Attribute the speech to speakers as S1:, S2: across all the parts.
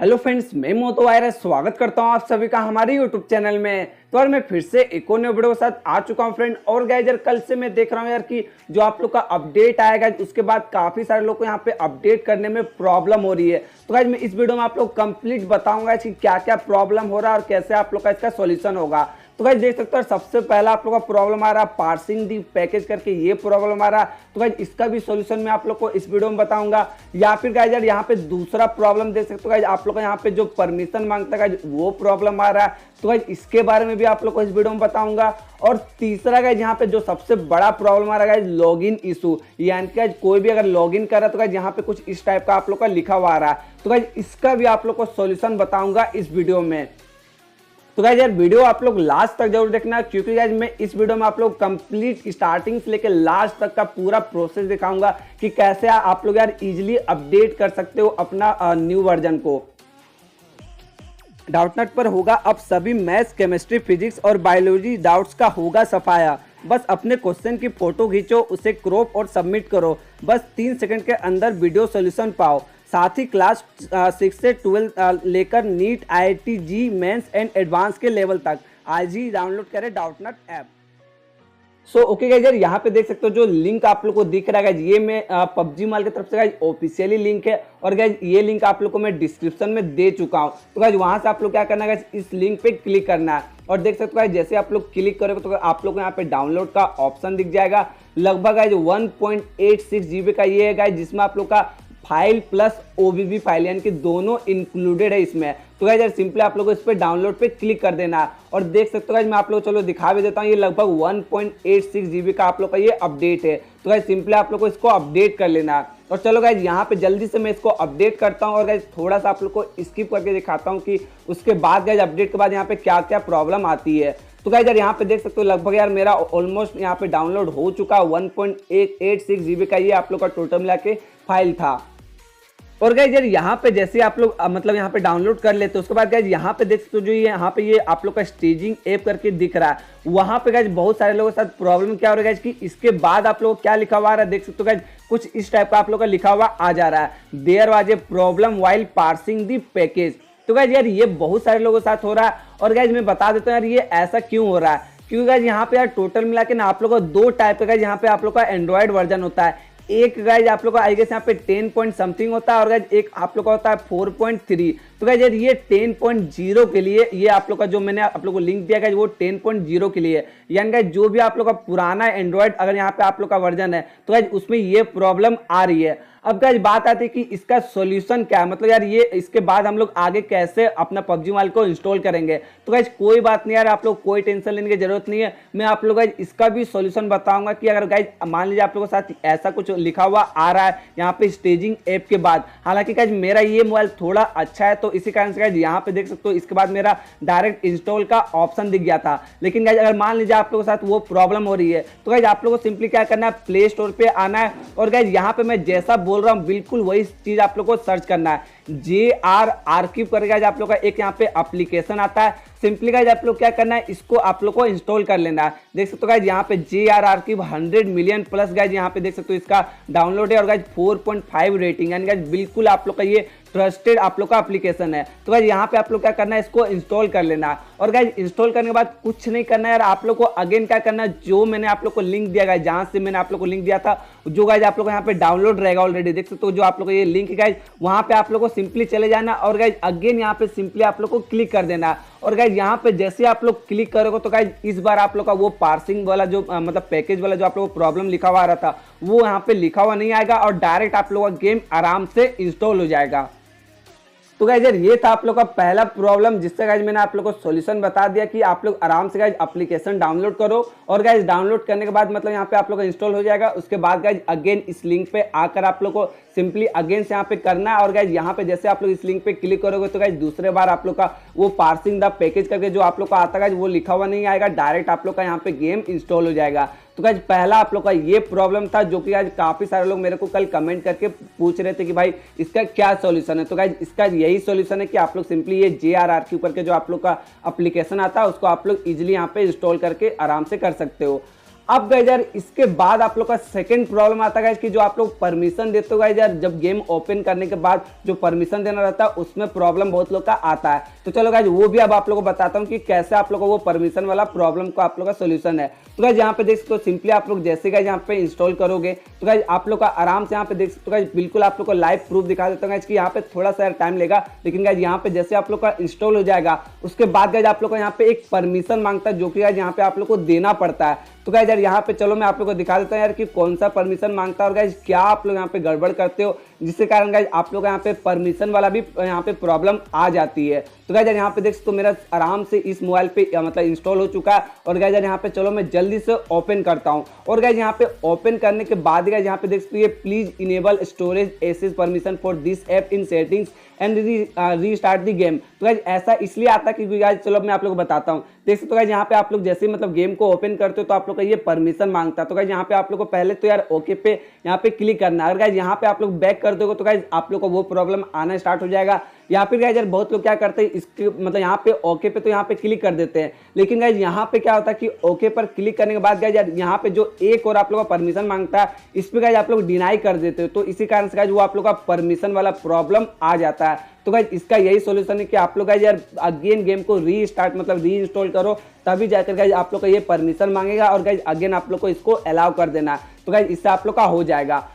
S1: Hello friends, मैं मोतो virus स्वागत करता हूं आप सभी का हमारे यूट्यूब चैनल में। तो यार मैं फिर से एक और नए वीडियो के साथ आ चुका हूं फ्रेंड। और गाइस यार कल से मैं देख रहा हूं यार कि जो आप लोग का अपडेट आएगा उसके बाद काफी सारे लोग को यहां पे अपडेट करने में प्रॉब्लम हो रही है। तो गाइस मैं इस वीडियो में आप लोग कंप्लीट बताऊंगा कि क्या क्या प्रॉब्लम हो रहा है और कैसे आप लोग का इसका सोल्यूशन होगा। तो गाइस देख सकते हो सबसे पहला आप लोग का प्रॉब्लम आ रहा है पार्सिंग दी पैकेज करके, ये प्रॉब्लम आ रहा है। तो गाइस इसका भी सॉल्यूशन मैं आप लोग को इस वीडियो में बताऊंगा। या फिर गाइस यार यहाँ पे दूसरा प्रॉब्लम देख सकते हो गाइस, आप लोग का यहाँ पे जो परमिशन मांगता है गाइस वो प्रॉब्लम आ रहा है। तो गाइस इसके बारे में भी आप लोग को इस वीडियो में बताऊंगा। और तीसरा गाइस यहाँ पे जो सबसे बड़ा प्रॉब्लम आ रहा है गाइस लॉगिन इशू, यानी कि कोई भी अगर लॉगिन कर रहा है तो गाइस यहाँ पे कुछ इस टाइप का आप लोग का लिखा हुआ आ रहा है। तो गाइस इसका भी आप लोग को सॉल्यूशन बताऊंगा इस वीडियो में। तो गाइस यार वीडियो आप लोग लास्ट तक जरूर देखना, क्योंकि गाइस मैं इस वीडियो में आप लोग कंप्लीट स्टार्टिंग से लेकर लास्ट तक का पूरा प्रोसेस दिखाऊंगा कि कैसे आप लोग यार इजीली अपडेट कर सकते हो अपना न्यू वर्जन को। डाउटनट पर होगा अब सभी मैथ्स, केमिस्ट्री, फिजिक्स और बायोलॉजी डाउट्स का होगा सफाया। बस अपने क्वेश्चन की फोटो खींचो, उसे क्रॉप और सबमिट करो। बस 3 सेकंड के अंदर वीडियो सॉल्यूशन पाओ। साथ ही क्लास 6 से 12 लेकर NEET, IIT JEE mains and advance के लेवल तक आज ही डाउनलोड करें Doubtnut app. So okay guys यार यहाँ पे देख सकते हो जो लिंक आप लोग को दिख रहा है गाइस, ये मैं पबजी माल की तरफ से गाइस ऑफिशियली लिंक है। और गाइस ये लिंक आप लोग को मैं डिस्क्रिप्शन में दे चुका हूँ। तो गाइस वहां से आप लोग क्या करना है गाइस, इस लिंक पे क्लिक करना है। और देख सकते हो गाइस जैसे आप लोग क्लिक करोगे तो आप लोग को यहाँ पे डाउनलोड का ऑप्शन दिख जाएगा। लगभग गाइस 1.86 GB का ये है गाइस, जिसमें आप लोग का फाइल प्लस OBB फाइल यानी कि दोनों इंक्लूडेड है इसमें। तो गाइस यार सिंपली आप लोगों को इस पे डाउनलोड पे क्लिक कर देना है। और देख सकते हो गाइस मैं आप लोग चलो दिखा भी देता हूँ, ये लगभग 1.86 GB का आप लोग का ये अपडेट है। तो गाइस सिंपली आप लोग को इसको अपडेट कर लेना है। और चलो गाइस यहाँ पे जल्दी से मैं इसको अपडेट करता हूँ और गाइस थोड़ा सा आप लोग को स्किप करके दिखाता हूँ कि उसके बाद गाइस अपडेट के बाद यहाँ पे क्या क्या प्रॉब्लम आती है। तो गाइस यार यहाँ पे देख सकते हो लगभग यार मेरा ऑलमोस्ट यहाँ पे डाउनलोड हो चुका 1.86 GB का ये आप लोग का टोटल मिला के फाइल था। और गाइस यार यहाँ पे जैसे आप लोग मतलब यहाँ पे डाउनलोड कर लेते हो उसके बाद गाइस यहाँ पे देख सकते हो जो ये यहाँ पे ये आप लोग का स्टेजिंग ऐप करके दिख रहा है, वहाँ पे गाइस बहुत सारे लोगों के साथ प्रॉब्लम क्या हो रहा है गाइस कि इसके बाद आप लोग क्या लिखा हुआ आ रहा है, देख सकते हो गाइस कुछ इस टाइप का आप लोग का लिखा हुआ आ जा रहा है, there was a problem while parsing the package. तो गाइस यार ये बहुत सारे लोगों के साथ हो रहा है। और गाइस मैं बता देता हूँ यार ये ऐसा क्यों हो रहा है, क्योंकि गाइस यहाँ पे यार टोटल मिला के ना आप लोग को 2 टाइप का गाइस यहाँ पे आप लोग का एंड्रॉइड वर्जन होता है। एक गाइज आप लोग का आई गेस यहाँ पे 10 पॉइंट समथिंग होता है और गाइज एक आप लोग का होता है 4.3। तो गाइज यार ये 10.0 के लिए ये आप लोग का जो मैंने आप लोग को लिंक दिया गाइज वो 10.0 के लिए, यानी गाइज जो भी आप लोग का पुराना एंड्रॉइड अगर यहाँ पे आप लोग का वर्जन है तो गाइज उसमें ये प्रॉब्लम आ रही है। अब गाइज बात आती है कि इसका सॉल्यूशन क्या है, मतलब यार ये इसके बाद हम लोग आगे कैसे अपना पबजी मोबाइल को इंस्टॉल करेंगे। तो गाइज कोई बात नहीं यार, आप लोग कोई टेंशन लेने की जरूरत नहीं है। मैं आप लोग गाइज इसका भी सॉल्यूशन बताऊंगा कि अगर गाइज मान लीजिए आप लोगों के साथ ऐसा कुछ लिखा हुआ आ रहा है यहाँ पे स्टेजिंग ऐप के बाद, हालांकि गाइज मेरा ये मोबाइल थोड़ा अच्छा है तो इसी कारण से गाइज यहाँ पे देख सकते हो इसके बाद मेरा डायरेक्ट इंस्टॉल का ऑप्शन दिख गया था। लेकिन गाइज अगर मान लीजिए आप लोगों के साथ वो प्रॉब्लम हो रही है तो गाइज आप लोगों को सिंपली क्या करना है, प्ले स्टोर पे आना है। और गाइज यहाँ पे मैं जैसा बोल रहा हूँ बिल्कुल वही चीज आप लोग को सर्च करना है। JR आर्काइव करके आप लोग का एक यहाँ पे एप्लीकेशन आता है। सिंपली गाइज आप लोग क्या करना है, इसको आप लोग को इंस्टॉल कर लेना है। देख सकते हो गाइज यहाँ पे JR archive 100 million plus guys यहाँ पे देख सकते हो इसका डाउनलोड है। और गाइज 4.5 रेटिंग, यानी गाइज बिल्कुल आप लोग का ये ट्रस्टेड आप लोग का एप्लीकेशन है। तो गाइज यहाँ पे आप लोग क्या करना है, इसको इंस्टॉल कर लेना है। और गाइज इंस्टॉल करने के बाद कुछ नहीं करना है यार, आप लोग को अगेन क्या करना है, जो मैंने आप लोग को लिंक दिया गाइज, जहां से मैंने आप लोग को लिंक दिया था जो गाइज आप लोग यहाँ पे डाउनलोड रहेगा ऑलरेडी, देख सकते हो जो आप लोग को ये लिंक है गाइज, वहां पे आप लोग को सिंपली चले जाना और गाइज अगेन यहाँ पे सिंपली आप लोग को क्लिक कर देना। और गाइज यहाँ पे जैसे आप लोग क्लिक करोगे तो गाइज इस बार आप लोग का वो पार्सिंग वाला जो मतलब पैकेज वाला जो आप लोग को प्रॉब्लम लिखा हुआ आ रहा था वो यहाँ पे लिखा हुआ नहीं आएगा और डायरेक्ट आप लोग का गेम आराम से इंस्टॉल हो जाएगा। तो गाइज यार ये था आप लोग का पहला प्रॉब्लम, जिससे गाइज मैंने आप लोग को सॉल्यूशन बता दिया कि आप लोग आराम से गाइज एप्लीकेशन डाउनलोड करो। और गाइज डाउनलोड करने के बाद मतलब यहाँ पे आप लोग का इंस्टॉल हो जाएगा। उसके बाद गाइज अगेन इस लिंक पे आकर आप लोग को सिंपली अगेन से यहाँ पे करना है। और गाइज यहाँ पे जैसे आप लोग इस लिंक पे क्लिक करोगे तो गाइज दूसरे बार आप लोग का वो पार्सिंग द पैकेज करके जो आप लोग का आता है वो लिखा हुआ नहीं आएगा, डायरेक्ट आप लोग का यहाँ पे गेम इंस्टॉल हो जाएगा। तो गाइज पहला आप लोग का ये प्रॉब्लम था जो कि आज काफी सारे लोग मेरे को कल कमेंट करके पूछ रहे थे कि भाई इसका क्या सॉल्यूशन है। तो गाइज इसका यही सॉल्यूशन है कि आप लोग सिंपली ये JR आर्काइव करके जो आप लोग का एप्लीकेशन आता है उसको आप लोग इजीली यहाँ पे इंस्टॉल करके आराम से कर सकते हो। अब गाइज यार इसके बाद आप लोग का सेकंड प्रॉब्लम आता है गाइज कि जो आप लोग परमिशन देते हो गाइज यार, जब गेम ओपन करने के बाद जो परमिशन देना रहता है उसमें प्रॉब्लम बहुत लोग का आता है। तो चलो गाइज वो भी अब आप लोगों को बताता हूँ कि कैसे आप लोगों को वो परमिशन वाला प्रॉब्लम को आप लोग का सोल्यूशन है। तो गाइज यहाँ पे देख सकते हो सिंपली आप लोग जैसे गाइज यहाँ पे इंस्टॉल करोगे तो गाइज आप लोग का आराम से यहाँ पे देख सकते हो गाइज, बिल्कुल आप लोग को लाइव प्रूफ दिखा देता हूँ गाइज कि यहाँ पे थोड़ा सा टाइम लेगा, लेकिन गाइज यहाँ पे जैसे आप लोग का इंस्टॉल हो जाएगा उसके बाद गाइज आप लोग को यहाँ पे एक परमिशन मांगता है जो कि गाइज यहाँ पे आप लोग को देना पड़ता है। तो गाइज यार यहाँ पे चलो मैं आप लोग को दिखा देता हूँ यार कि कौन सा परमिशन मांगता है और गाइज क्या आप लोग यहाँ पे गड़बड़ करते हो जिसके कारण गाइज आप लोग यहाँ पे परमिशन वाला भी यहाँ पे प्रॉब्लम आ जाती है। तो गाइज यार यहाँ पे देख सकते हो मेरा आराम से इस मोबाइल पे मतलब इंस्टॉल हो चुका है और गाइज यार यहाँ पे चलो मैं जल्दी से ओपन करता हूँ। और गाइज यहाँ पे ओपन करने के बाद गाइज यहाँ पे देख सकते हो ये please enable storage access permission for this app in settings and restart the game. तो गाइज ऐसा इसलिए आता है क्योंकि गाइज चलो मैं आप लोग को बताता हूँ। देख सकते हो गाइज यहाँ पे आप लोग जैसे मतलब गेम को ओपन करते हो तो आप लोग का ये परमिशन मांगता है। तो गाइज यहाँ पे आप लोग को पहले तो यार ओके पे यहाँ पे क्लिक करना है। अगर गाइज यहाँ पे आप लोग बैक कर दोगे तो गाइज आप लोग को वो प्रॉब्लम आना स्टार्ट हो जाएगा। या फिर गाइज यार बहुत लोग क्या करते हैं इसके मतलब यहाँ पे ओके पे तो यहाँ पे क्लिक कर देते हैं, लेकिन गाइज यहाँ पे क्या होता है कि ओके पर क्लिक करने के बाद गाइज यार यहाँ पे जो एक और आप लोग का परमिशन मांगता है इस पे गाइज आप लोग डिनाई कर देते हो। तो इसी कारण से गाइज वो आप लोग का परमिशन वाला प्रॉब्लम आ जाता है। तो गाइज इसका यही सॉल्यूशन है कि आप लोग गाइज यार अगेन गेम को रीस्टार्ट मतलब री इंस्टॉल करो, तभी जाकर गाइज आप लोग का ये परमिशन मांगेगा और गाइज अगेन आप लोग को इसको अलाउ कर देना है। तो गाइज इससे आप लोग का हो जाएगा।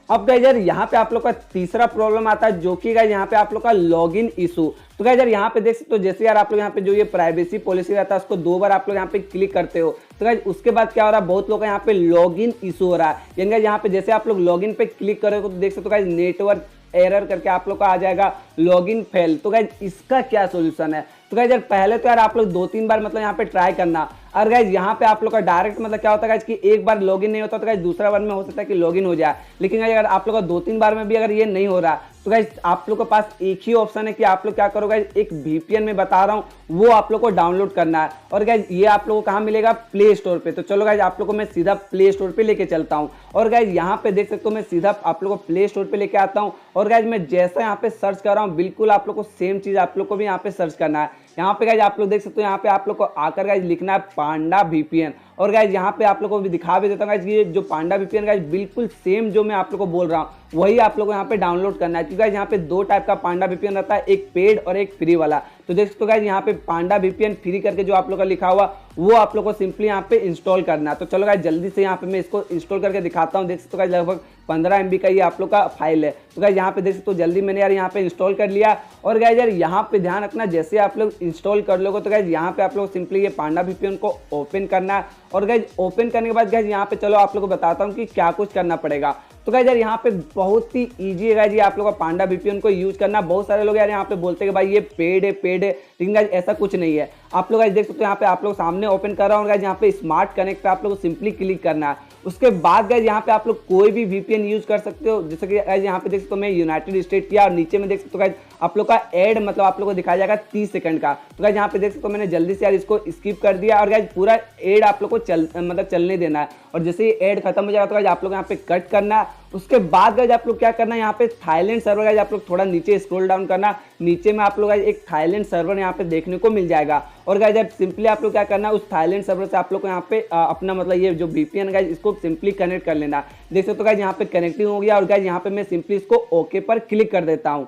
S1: अब गाइज यार यहाँ पे आप लोग का तीसरा प्रॉब्लम आता है जो कि गाइज यहाँ पे आप लोग का लॉगिन इशू। तो गाइज यार यहाँ पे देख सकते हो जैसे यार आप लोग यहाँ पे जो ये प्राइवेसी पॉलिसी रहता है उसको 2 बार आप लोग यहाँ पे क्लिक करते हो तो गाइज उसके बाद क्या हो रहा है बहुत लोग का यहाँ पे लॉगिन इशू हो रहा है। यानी गाइज यहाँ पे जैसे आप लोग लॉगिन पे क्लिक करोगे तो देख सकते हो गाइज नेटवर्क एरर करके आप लोग का आ जाएगा लॉगिन फेल। तो गाइज इसका क्या सॉल्यूशन है? तो गाइज यार पहले तो यार आप लोग 2-3 बार मतलब यहाँ पे ट्राई करना। और गाइज यहाँ पे आप लोग का डायरेक्ट मतलब क्या होता है गाइज कि एक बार लॉगिन नहीं होता तो गाइज दूसरा बार में हो सकता है कि लॉगिन हो जाए, लेकिन गाइज अगर आप लोग का 2-3 बार में भी अगर ये नहीं हो रहा तो गाइज आप लोग के पास एक ही ऑप्शन है कि आप लोग क्या करो गाइज, एक वीपीएन में बता रहा हूँ वो आप लोग को डाउनलोड करना है। और गाइज ये आप लोगों को कहाँ मिलेगा? प्ले स्टोर पे। तो चलो गाइज आप लोग को मैं सीधा प्ले स्टोर पे लेके चलता हूँ। और गाइज यहाँ पे देख सकते हो मैं सीधा आप लोग को प्ले स्टोर पे लेके आता हूँ। और गाइज मैं जैसा यहाँ पे सर्च कर रहा हूँ बिल्कुल आप लोग को सेम चीज आप लोग को भी यहाँ पे सर्च करना है। यहाँ पे गाइज आप लोग देख सकते हो यहाँ पे आप लोग को आकर गाइज लिखना है पांडा वीपीएन। और गाइज यहाँ पे आप लोग को भी दिखा भी देता हूँ गाइज ये जो पांडा वीपीएन गाइज बिल्कुल सेम जो मैं आप लोग को बोल रहा हूँ वही आप लोग को यहाँ पे डाउनलोड करना है। क्योंकि गाइज यहाँ पे 2 टाइप का पांडा वीपीएन रहता है, एक पेड और एक फ्री वाला। तो देख सकते हो गाइज यहाँ पे पांडा वीपीएन फ्री करके जो आप लोग का लिखा हुआ वो आप लोग को सिंपली यहाँ पे इंस्टॉल करना है। तो चलो गाइज जल्दी से यहाँ पे मैं इसको इंस्टॉल करके दिखाता हूँ। देख सकते हो गाइज लगभग 15 MB का ये आप लोग का फाइल है। तो गाइज यहाँ पे देख सकते हो जल्दी मैंने यार यहाँ पे इंस्टॉल कर लिया। और गाइज यार यहाँ पे ध्यान रखना जैसे आप लोग इंस्टॉल कर लोगे तो गाइज यहाँ पे आप लोग सिंपली ये पांडा वीपीएन को ओपन करना है। और गाइज ओपन करने के बाद गाइज यहाँ पे चलो आप लोग को बताता हूँ कि क्या कुछ करना पड़ेगा। तो गाइज यार यहाँ पे बहुत ही इजी है गाइज ये आप लोग का पांडा वीपीएन को यूज करना। बहुत सारे लोग यार यहाँ पे बोलते हैं कि भाई ये पेड है, लेकिन गाइज ऐसा कुछ नहीं है। आप लोग गाइज देख सकते हो यहाँ पे आप लोग सामने ओपन कर रहा हूँ गाइज यहाँ पे स्मार्ट कनेक्ट पे आप लोग को सिंपली क्लिक करना है। उसके बाद गाइज यहाँ पे आप लोग कोई भी वीपीएन यूज कर सकते हो। जैसे कि गाइज यहाँ पे देख सकते हो मैं यूनाइटेड स्टेट किया और नीचे में देख सकते हो गाइज आप लोग का एड मतलब आप लोग को दिखाया जाएगा 30 सेकंड का। तो गाइज यहाँ पे देख सकते हो मैंने जल्दी से यार इसको स्किप कर दिया और गाइज पूरा एड आप लोग को चलने देना है। और जैसे ही एड खत्म हो जाएगा तो गाइज आप लोग यहाँ पे कट करना है। उसके बाद गाइज आप लोग क्या करना है यहाँ पे थाईलैंड सर्वर गाइज आप लोग थोड़ा नीचे स्क्रॉल डाउन करना, नीचे में आप लोग गाइज एक थाईलैंड सर्वर यहाँ पे देखने को मिल जाएगा। और गाइज अब सिंपली आप लोग क्या करना है उस थाईलैंड सर्वर से आप लोग को यहाँ पे अपना मतलब ये जो वीपीएन गाइज इसको सिंपली कनेक्ट कर लेना। देख सकते हो गाइज यहाँ पे कनेक्टिंग हो गया। और गाइज यहाँ पे मैं सिंपली इसको ओके पर क्लिक कर देता हूँ।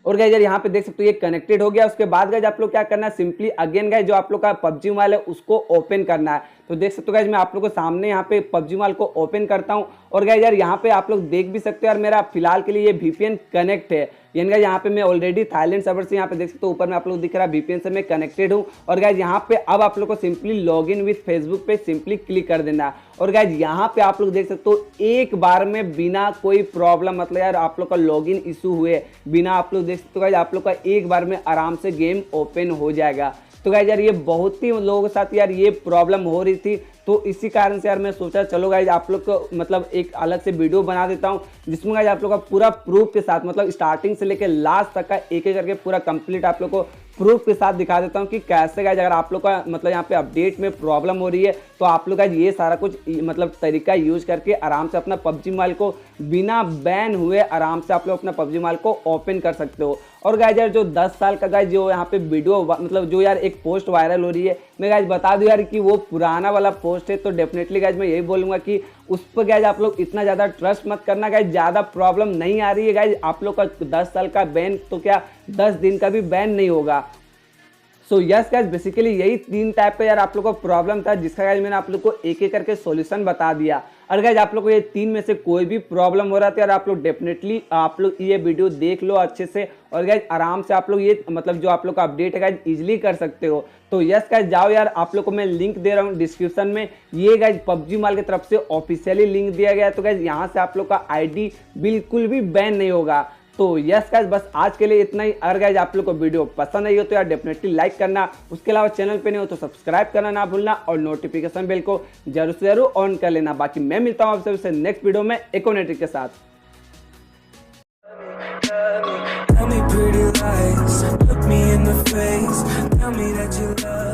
S1: और गाइज यार यहाँ पे देख सकते हो ये कनेक्टेड हो गया। उसके बाद गाइज आप लोग क्या करना है सिंपली अगेन गाइज जो आप लोग का पबजी मोबाइल है उसको ओपन करना है। तो देख सकते हो गाइज मैं आप लोग को सामने यहाँ पे पबजी मोबाइल को ओपन करता हूँ। और गाइज यार यहाँ पे आप लोग देख भी सकते हो यार मेरा फिलहाल के लिए ये वीपीएन कनेक्ट है। यानी गाइज यहाँ पे मैं ऑलरेडी थाईलैंड सर्वर से यहाँ पे देख सकते हो ऊपर में आप लोग दिख रहा है वीपीएन से मैं कनेक्टेड हूँ। और गाइज यहाँ पे अब आप लोग को सिंपली लॉगिन विद फेसबुक पे सिंपली क्लिक कर देना है। और गाइज यहाँ पे आप लोग देख सकते हो एक बार में बिना कोई प्रॉब्लम मतलब यार आप लोग का लॉगिन इशू हुए बिना आप लोग देख सकते हो गाइज आप लोग का एक बार में आराम से गेम ओपन हो जाएगा। तो गाइज यार ये बहुत ही लोगों के साथ यार ये प्रॉब्लम हो रही थी। तो इसी कारण से यार मैं सोचा चलो गाइज आप लोग को मतलब एक अलग से वीडियो बना देता हूँ जिसमें गाइज आप लोग का पूरा प्रूफ के साथ मतलब स्टार्टिंग से लेकर लास्ट तक का एक एक करके पूरा कंप्लीट आप लोग को प्रूफ के साथ दिखा देता हूँ कि कैसे गाइज अगर आप लोग का मतलब यहाँ पे अपडेट में प्रॉब्लम हो रही है तो आप लोग गाइज ये सारा कुछ मतलब तरीका यूज करके आराम से अपना पबजी मोबाइल को बिना बैन हुए आराम से आप लोग अपना पबजी मोबाइल को ओपन कर सकते हो। और गाइज यार जो 10 साल का गाइज जो यहाँ पे वीडियो मतलब जो यार एक पोस्ट वायरल हो रही है, मैं गाइज बता दूं यार कि वो पुराना वाला पोस्ट है। तो डेफिनेटली गाइज मैं यही बोलूँगा कि उस पर गाइज आप लोग इतना ज़्यादा ट्रस्ट मत करना गाइज, ज़्यादा प्रॉब्लम नहीं आ रही है गाइज। आप लोग का 10 साल का बैन तो क्या 10 दिन का भी बैन नहीं होगा। सो यस गाइज बेसिकली यही 3 टाइप का यार आप लोग को प्रॉब्लम था, जिसका गाइज मैंने आप लोग को एक एक करके सॉल्यूशन बता दिया। और गाइज आप लोग को ये 3 में से कोई भी प्रॉब्लम हो रहा था यार, आप लोग डेफिनेटली आप लोग ये वीडियो देख लो अच्छे से, और गाइज आराम से आप लोग ये मतलब जो आप लोग का अपडेट है गाइज इजीली कर सकते हो। तो यस गाइज जाओ यार, आप लोग को मैं लिंक दे रहा हूँ डिस्क्रिप्शन में। ये गाइज पबजी मोबाइल की तरफ से ऑफिशियली लिंक दिया गया है। तो गाइज यहाँ से आप लोग का आईडी बिल्कुल भी बैन नहीं होगा। तो यस गाइज बस आज के लिए इतना ही। अगर गाइज आप लोग को वीडियो पसंद आई हो तो यार डेफिनेटली लाइक करना, उसके अलावा चैनल पे नहीं हो तो सब्सक्राइब करना ना भूलना, और नोटिफिकेशन बेल को जरूर से जरूर ऑन कर लेना। बाकी मैं मिलता हूँ आपसे नेक्स्ट वीडियो में एक और ट्रिक के साथ।
S2: Tell me pretty lies, look me in the face, tell me that you love